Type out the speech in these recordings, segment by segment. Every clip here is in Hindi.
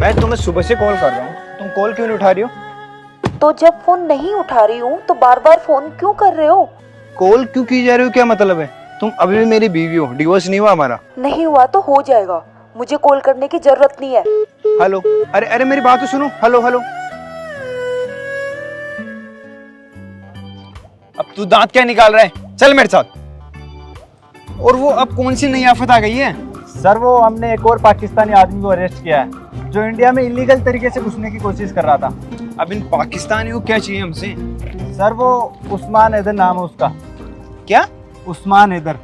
मैं तुम्हें सुबह से कॉल कर रहा हूँ, तुम कॉल क्यों नहीं उठा रही हो? तो जब फोन नहीं उठा रही हूँ तो बार बार फोन क्यों कर रहे हो? कॉल क्यों की जा रही हो, क्या मतलब है? तुम अभी भी मेरी बीवी हो, डिवोर्स नहीं हुआ हमारा। नहीं हुआ तो हो जाएगा, मुझे कॉल करने की जरूरत नहीं है। हेलो, अरे अरे मेरी बात तो सुनो। Hello hello. अब तू दांत क्या निकाल रहा है? चल मेरे साथ। और वो अब कौन सी नई आफत आ गई है? सर वो हमने एक और पाकिस्तानी आदमी को अरेस्ट किया है जो इंडिया में इलीगल तरीके से घुसने की कोशिश कर रहा था। अब इन पाकिस्तानी को क्या चाहिए हमसे? सर वो उस्मान हैदर नाम है उसका। क्या? उस्मान हैदर।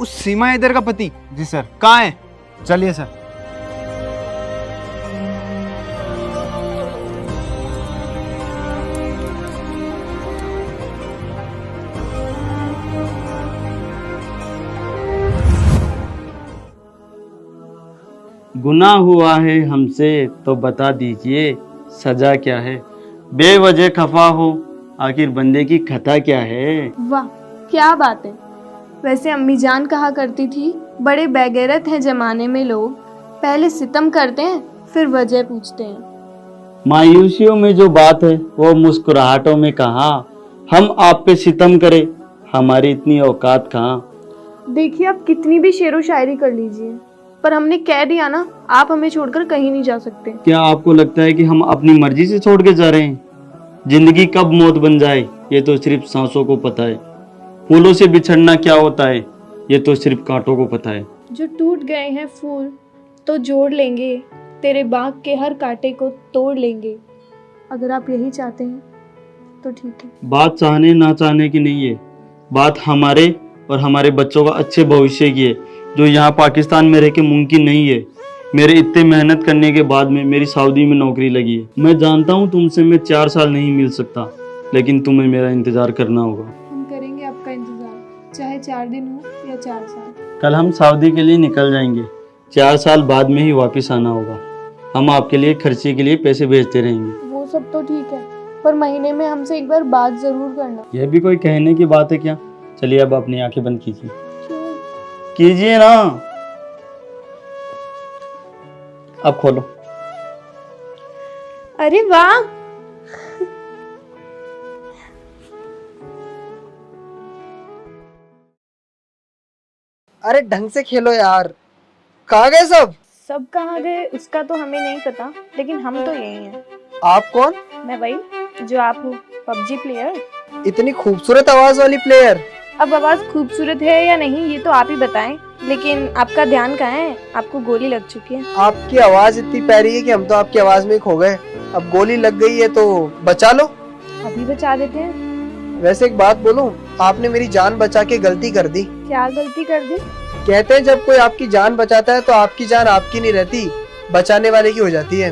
उस सीमा हैदर का पति? जी सर। कहाँ है? चलिए सर। गुनाह हुआ है हमसे तो बता दीजिए सजा क्या है। बेवजह खफा हो आखिर बंदे की खता क्या है। वाह क्या बात है। वैसे अम्मी जान कहा करती थी बड़े बेगैरत हैं जमाने में लोग, पहले सितम करते हैं फिर वजह पूछते हैं। मायूसियों में जो बात है वो मुस्कुराहटों में कहाँ। हम आप पे सितम करें, हमारी इतनी औकात कहाँ। देखिए आप कितनी भी शेरो शायरी कर लीजिए पर हमने कह दिया ना, आप हमें छोड़कर कहीं नहीं जा सकते। क्या आपको लगता है कि हम अपनी मर्जी से छोड़ के जा रहे हैं? जिंदगी कब मौत बन जाए ये तो सिर्फ सांसों को पता है। फूलों से बिछड़ना क्या होता है ये तो सिर्फ कांटों को पता है। जो टूट गए हैं फूल तो जोड़ लेंगे, तेरे बाग के हर कांटे को तोड़ लेंगे। अगर आप यही चाहते हैं तो ठीक है। बात चाहने ना चाहने की नहीं है, बात हमारे और हमारे बच्चों का अच्छे भविष्य की है जो यहाँ पाकिस्तान में रह के मुमकिन नहीं है। मेरे इतने मेहनत करने के बाद में मेरी सऊदी में नौकरी लगी है। मैं जानता हूँ तुमसे मैं 4 साल नहीं मिल सकता, लेकिन तुम्हें मेरा इंतजार करना होगा। हम करेंगे आपका इंतजार, चाहे 4 दिन हो या 4 साल। कल हम सऊदी के लिए निकल जाएंगे, 4 साल बाद में ही वापस आना होगा। हम आपके लिए खर्चे के लिए पैसे भेजते रहेंगे। वो सब तो ठीक है पर महीने में हमसे एक बार बात जरूर करना। यह भी कोई कहने की बात है क्या? चलिए अब अपनी आंखें बंद कीजिए। क्यों? कीजिए ना। अब खोलो। अरे वाह। अरे ढंग से खेलो यार, कहाँ गए सब? सब कहाँ गए उसका तो हमें नहीं पता, लेकिन हम तो यही हैं। आप कौन? मैं वही जो आप हो, पबजी प्लेयर। इतनी खूबसूरत आवाज वाली प्लेयर। अब आवाज खूबसूरत है या नहीं ये तो आप ही बताएं, लेकिन आपका ध्यान कहाँ है? आपको गोली लग चुकी है। आपकी आवाज इतनी प्यारी है कि हम तो आपकी आवाज में खो गए। अब गोली लग गई है तो बचा लो। अभी बचा देते हैं। वैसे एक बात बोलूं, आपने मेरी जान बचा के गलती कर दी। क्या गलती कर दी? कहते हैं जब कोई आपकी जान बचाता है तो आपकी जान आपकी नहीं रहती, बचाने वाले की हो जाती है।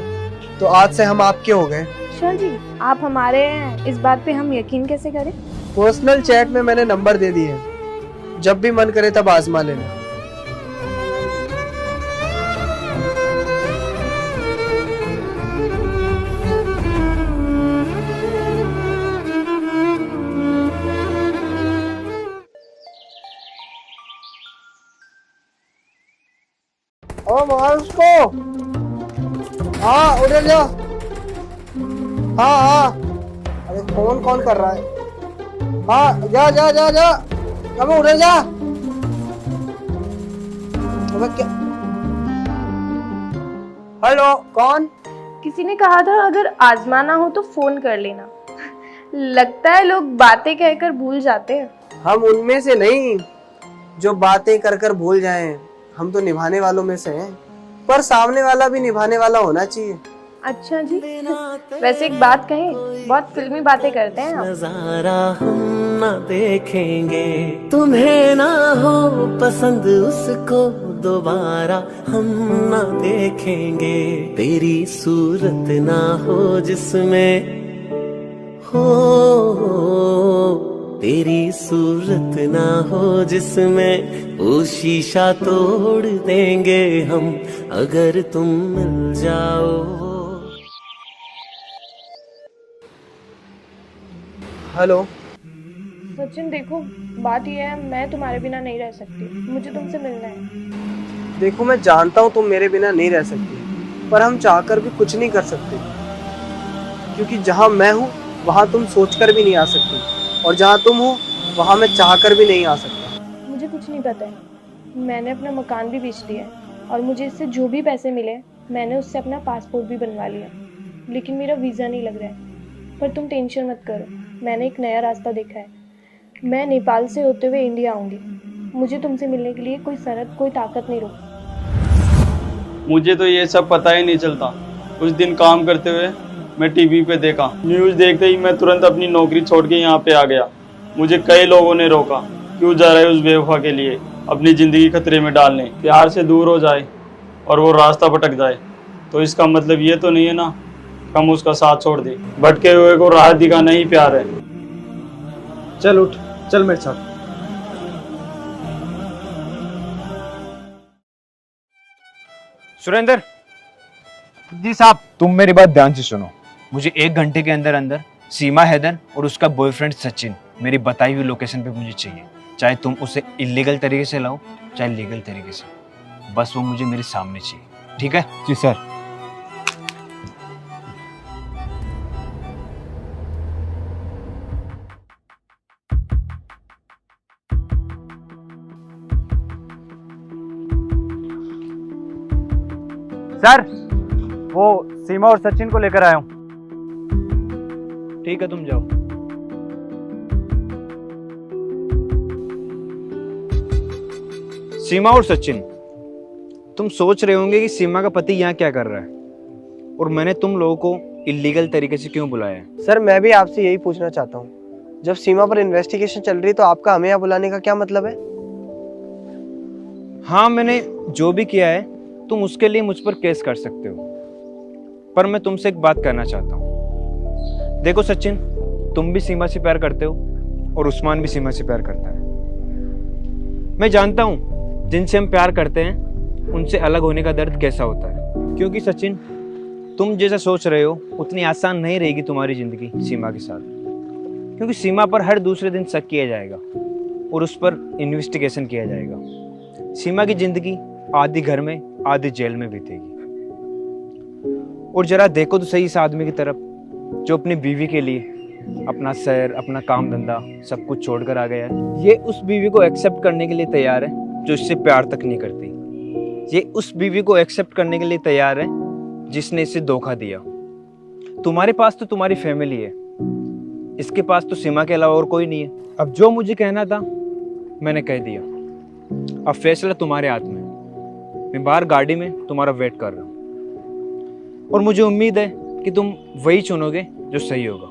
तो आज से हम आपके हो गए। अच्छा जी, आप हमारे हैं, इस बात पे हम यकीन कैसे करें? पर्सनल चैट में मैंने नंबर दे दिए हैं, जब भी मन करे तब आजमा लेना। ओ मार उसको। हाँ उधर जा। हाँ हाँ। अरे फोन कौन कर रहा है? हाँ जा जा जा जा। अब उधर जा। अबे क्या? हेलो कौन? किसी ने कहा था अगर आजमाना हो तो फोन कर लेना। लगता है लोग बातें कहकर भूल जाते हैं। हम उनमें से नहीं जो बातें कर कर भूल जाएं। हम तो निभाने वालों में से हैं, पर सामने वाला भी निभाने वाला होना चाहिए। अच्छा जी। वैसे एक बात कहें, बहुत फिल्मी बातें करते हैं आप। नजारा हम न देखेंगे, तुम्हें ना हो पसंद उसको दोबारा हम न देखेंगे। तेरी सूरत ना हो जिसमें हो, तेरी सूरत ना हो जिसमें वो शीशा तोड़ देंगे हम अगर तुम मिल जाओ। हेलो सचिन देखो, बात यह है मैं तुम्हारे बिना नहीं रह सकती, मुझे तुमसे मिलना है। देखो मैं जानता हूँ तुम मेरे बिना नहीं रह सकती, पर हम चाहकर भी कुछ नहीं कर सकते, क्योंकि जहाँ मैं हूँ वहाँ तुम सोचकर भी नहीं आ सकती, और जहाँ तुम हो वहाँ मैं चाहकर भी नहीं आ सकता। मुझे कुछ नहीं पता है। मैंने अपना मकान भी बेच दिया है और मुझे इससे जो भी पैसे मिले मैंने उससे अपना पासपोर्ट भी बनवा लिया, लेकिन मेरा वीज़ा नहीं लग रहा है। पर तुम टेंशन मत करो, मैंने एक नया रास्ता देखा है। मैं नेपाल से होते हुए इंडिया आऊँगी। मुझे तुमसे मिलने के लिए कोई शर्त, कोई ताकत नहीं रोक। मुझे तो ये सब पता ही नहीं चलता। उस दिन काम करते हुए मैं टीवी पे देखा, न्यूज़ देखते ही मैं तुरंत अपनी नौकरी छोड़ के यहाँ पे आ गया। मुझे कई लोगों ने रोका, क्यों जा रहे उस बेवफा के लिए अपनी ज़िंदगी खतरे में डालने। प्यार से दूर हो जाए और वो रास्ता भटक जाए तो इसका मतलब ये तो नहीं है ना हम उसका साथ छोड़ दें। भटके हुए को राह दिखाना ही प्यार है। चल उठ, चल मेरे साथ। सुरेंद्र जी साहब। तुम मेरी बात ध्यान से सुनो। मुझे 1 घंटे के अंदर अंदर सीमा हैदर और उसका बॉयफ्रेंड सचिन मेरी बताई हुई लोकेशन पे मुझे चाहिए। चाहे तुम उसे इलीगल तरीके से लाओ चाहे लीगल तरीके से, बस वो मुझे मेरे सामने चाहिए। ठीक है? जी सर। सर, वो सीमा और सचिन को लेकर आया हूँ। ठीक है, तुम जाओ। सीमा और सचिन, तुम सोच रहे होंगे कि सीमा का पति यहाँ क्या कर रहा है और मैंने तुम लोगों को इलीगल तरीके से क्यों बुलाया है। सर, मैं भी आपसे यही पूछना चाहता हूँ, जब सीमा पर इन्वेस्टिगेशन चल रही है तो आपका हमें यहाँ बुलाने का क्या मतलब है? हाँ, मैंने जो भी किया है तुम उसके लिए मुझ पर केस कर सकते हो, पर मैं तुमसे एक बात करना चाहता हूँ। देखो सचिन, तुम भी सीमा से प्यार करते हो और उस्मान भी सीमा से प्यार करता है। मैं जानता हूँ जिनसे हम प्यार करते हैं उनसे अलग होने का दर्द कैसा होता है, क्योंकि सचिन तुम जैसा सोच रहे हो उतनी आसान नहीं रहेगी तुम्हारी ज़िंदगी सीमा के साथ, क्योंकि सीमा पर हर दूसरे दिन शक किया जाएगा और उस पर इन्वेस्टिगेशन किया जाएगा। सीमा की ज़िंदगी आधी घर में आधी जेल में बीतेगी। और जरा देखो तो सही इस आदमी की तरफ जो अपनी बीवी के लिए अपना शहर, अपना काम धंधा सब कुछ छोड़कर आ गया है। ये उस बीवी को एक्सेप्ट करने के लिए तैयार है जो इससे प्यार तक नहीं करती। ये उस बीवी को एक्सेप्ट करने के लिए तैयार है जिसने इसे धोखा दिया। तुम्हारे पास तो तुम्हारी फैमिली है, इसके पास तो सीमा के अलावा और कोई नहीं है। अब जो मुझे कहना था मैंने कह दिया, अब फैसला तुम्हारे हाथ में। मैं बाहर गाड़ी में तुम्हारा वेट कर रहा हूँ और मुझे उम्मीद है कि तुम वही चुनोगे जो सही होगा।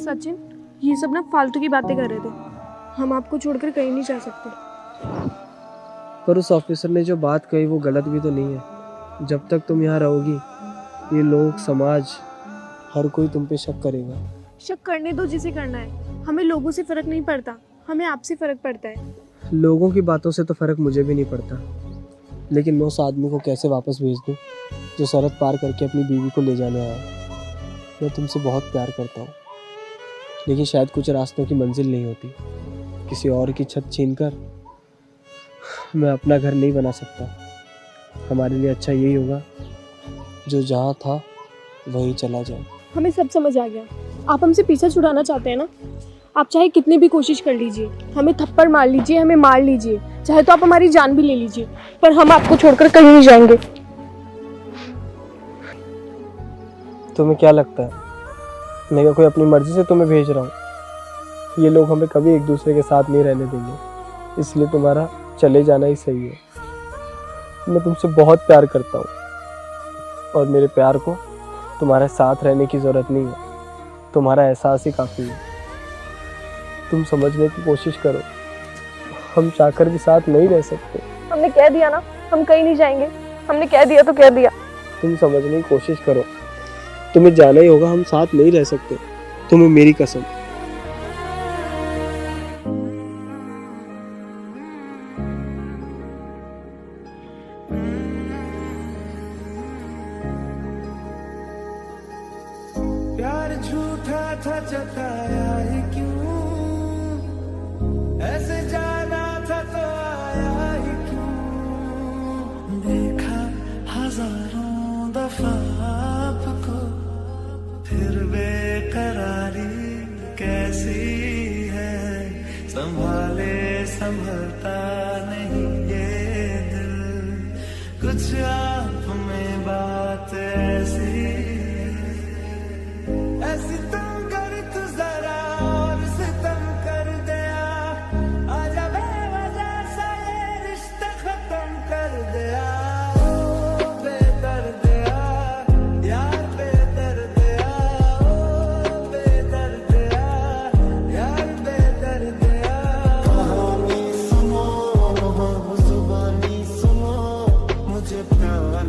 सचिन, ये सब ना फालतू की बातें कर रहे थे। हम आपको छोड़कर कहीं नहीं जा सकते। पर उस ऑफिसर ने जो बात कही वो गलत भी तो नहीं है। जब तक तुम यहाँ रहोगी ये लोग, समाज, हर कोई तुम पे शक करेगा। शक करने दो जिसे करना है। हमें लोगों से फर्क नहीं पड़ता, हमें आपसे फर्क पड़ता है। लोगों की बातों से तो फर्क मुझे भी नहीं पड़ता, लेकिन मैं उस आदमी को कैसे वापस भेज दूँ जो सरहद पार करके अपनी बीवी को ले जाने आया। मैं तुमसे बहुत प्यार करता हूँ, लेकिन शायद कुछ रास्तों की मंजिल नहीं होती। किसी और की छत छीनकर मैं अपना घर नहीं बना सकता। हमारे लिए अच्छा यही होगा जो जहाँ था वहीं चला जाए। हमें सब समझ आ गया। आप हमसे पीछा छुड़ाना चाहते हैं ना? आप चाहे कितनी भी कोशिश कर लीजिए, हमें थप्पड़ मार लीजिए, हमें मार लीजिए, चाहे तो आप हमारी जान भी ले लीजिए, पर हम आपको छोड़कर कहीं नहीं जाएंगे। तुम्हें क्या लगता है मैं क्या कोई अपनी मर्जी से तुम्हें भेज रहा हूँ? ये लोग हमें कभी एक दूसरे के साथ नहीं रहने देंगे, इसलिए तुम्हारा चले जाना ही सही है। मैं तुमसे बहुत प्यार करता हूँ और मेरे प्यार को तुम्हारे साथ रहने की ज़रूरत नहीं है, तुम्हारा एहसास ही काफ़ी है। तुम समझने की कोशिश करो, हम चाहकर भी साथ नहीं रह सकते। हमने कह दिया ना, हम कहीं नहीं जाएंगे। हमने कह दिया तो कह दिया। तुम समझने की कोशिश करो, तुम्हें जाना ही होगा, हम साथ नहीं रह सकते, तुम्हें मेरी कसम। प्यार झूठा था जताया ही क्यों, संभलता नहीं ये दिल, कुछ आप में बात ऐसी ऐसी तुम कर तू जरा और सितम कर दिया, आजा बेवजह सा ये रिश्ता खत्म कर दिया। ओ बेदर्दिया यार बेदर्दिया, ओ बेदर्दिया यार बेदर्दिया। कहानी सुनो जुबानी सुनो, मुझे प्यार